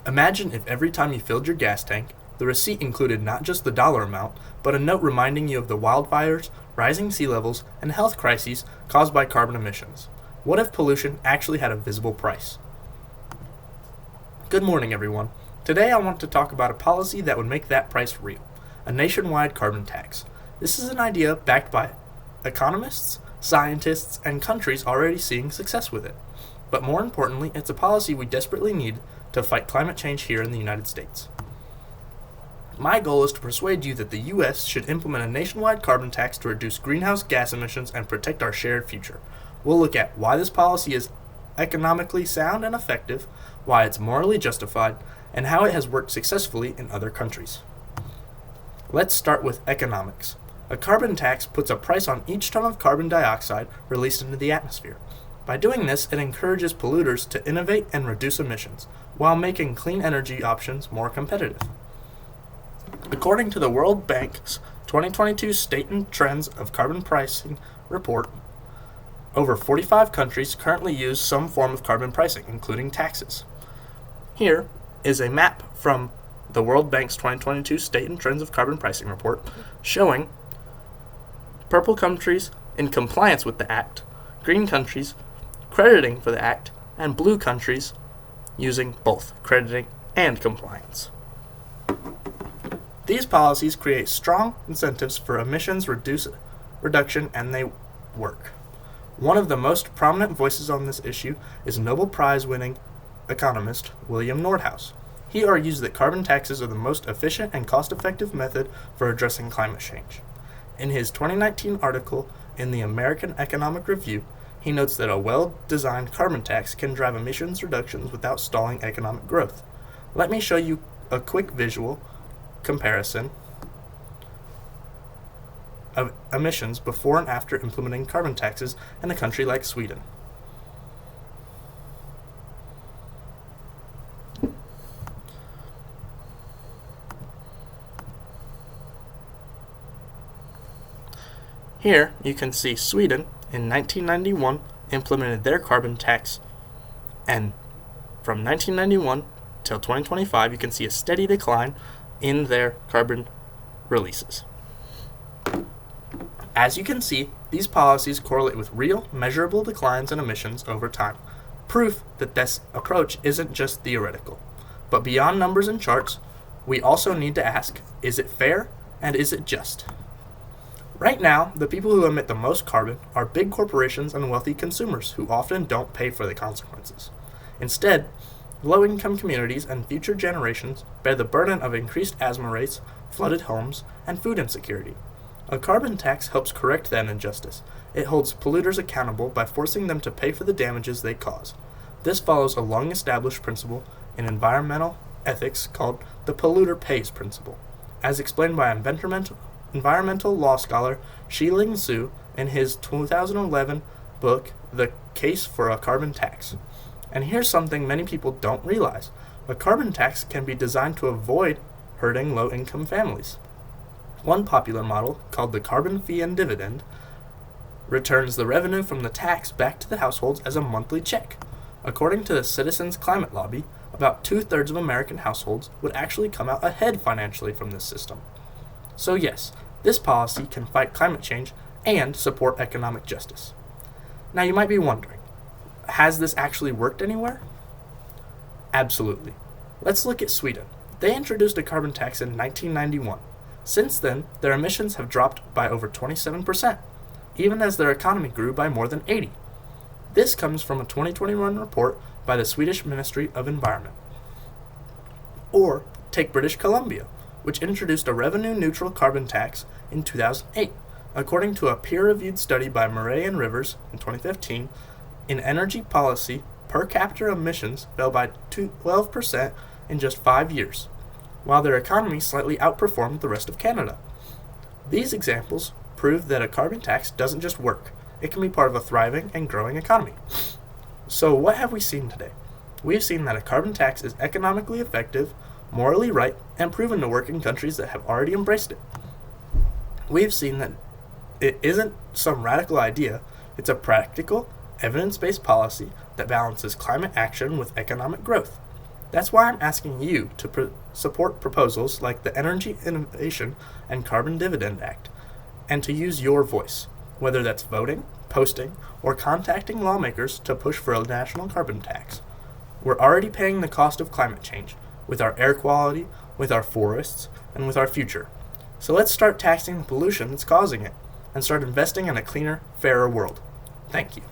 Imagine if every time you filled your gas tank, the receipt included not just the dollar amount, but a note reminding you of the wildfires, rising sea levels, and health crises caused by carbon emissions. What if pollution actually had a visible price? Good morning, everyone. Today I want to talk about a policy that would make that price real, a nationwide carbon tax. This is an idea backed by economists, scientists, and countries already seeing success with it. But more importantly, it's a policy we desperately need to fight climate change here in the United States. My goal is to persuade you that the U.S. should implement a nationwide carbon tax to reduce greenhouse gas emissions and protect our shared future. We'll look at why this policy is economically sound and effective, why it's morally justified, and how it has worked successfully in other countries. Let's start with economics. A carbon tax puts a price on each ton of carbon dioxide released into the atmosphere. By doing this, it encourages polluters to innovate and reduce emissions, while making clean energy options more competitive. According to the World Bank's 2022 State and Trends of Carbon Pricing report, over 45 countries currently use some form of carbon pricing, including taxes. Here is a map from the World Bank's 2022 State and Trends of Carbon Pricing report showing purple countries in compliance with the Act, green countries crediting for the Act, and blue countries using both crediting and compliance. These policies create strong incentives for emissions reduction, and they work. One of the most prominent voices on this issue is Nobel Prize-winning economist William Nordhaus. He argues that carbon taxes are the most efficient and cost-effective method for addressing climate change. In his 2019 article in the American Economic Review, he notes that a well-designed carbon tax can drive emissions reductions without stalling economic growth. Let me show you a quick visual comparison of emissions before and after implementing carbon taxes in a country like Sweden. Here you can see Sweden in 1991 implemented their carbon tax, and from 1991 till 2025 you can see a steady decline in their carbon releases. As you can see, these policies correlate with real, measurable declines in emissions over time, proof that this approach isn't just theoretical. But beyond numbers and charts, we also need to ask, is it fair and is it just? Right now, the people who emit the most carbon are big corporations and wealthy consumers who often don't pay for the consequences. Instead, low-income communities and future generations bear the burden of increased asthma rates, flooded homes, and food insecurity. A carbon tax helps correct that injustice. It holds polluters accountable by forcing them to pay for the damages they cause. This follows a long-established principle in environmental ethics called the polluter pays principle, as explained by environmental law scholar Shi-Ling Su in his 2011 book, The Case for a Carbon Tax. And here's something many people don't realize. A carbon tax can be designed to avoid hurting low-income families. One popular model, called the carbon fee and dividend, returns the revenue from the tax back to the households as a monthly check. According to the Citizens Climate Lobby, about 2/3 of American households would actually come out ahead financially from this system. So yes, this policy can fight climate change and support economic justice. Now you might be wondering, has this actually worked anywhere? Absolutely. Let's look at Sweden. They introduced a carbon tax in 1991. Since then, their emissions have dropped by over 27%, even as their economy grew by more than 80%. This comes from a 2021 report by the Swedish Ministry of Environment. Or take British Columbia, which introduced a revenue-neutral carbon tax in 2008. According to a peer-reviewed study by Murray and Rivers in 2015, in energy policy, per capita emissions fell by 12% in just 5 years, while their economy slightly outperformed the rest of Canada. These examples prove that a carbon tax doesn't just work, it can be part of a thriving and growing economy. So what have we seen today? We have seen that a carbon tax is economically effective, morally right, and proven to work in countries that have already embraced it. We have seen that it isn't some radical idea, it's a practical, evidence-based policy that balances climate action with economic growth. That's why I'm asking you to support proposals like the Energy Innovation and Carbon Dividend Act, and to use your voice, whether that's voting, posting, or contacting lawmakers to push for a national carbon tax. We're already paying the cost of climate change, with our air quality, with our forests, and with our future. So let's start taxing the pollution that's causing it, and start investing in a cleaner, fairer world. Thank you.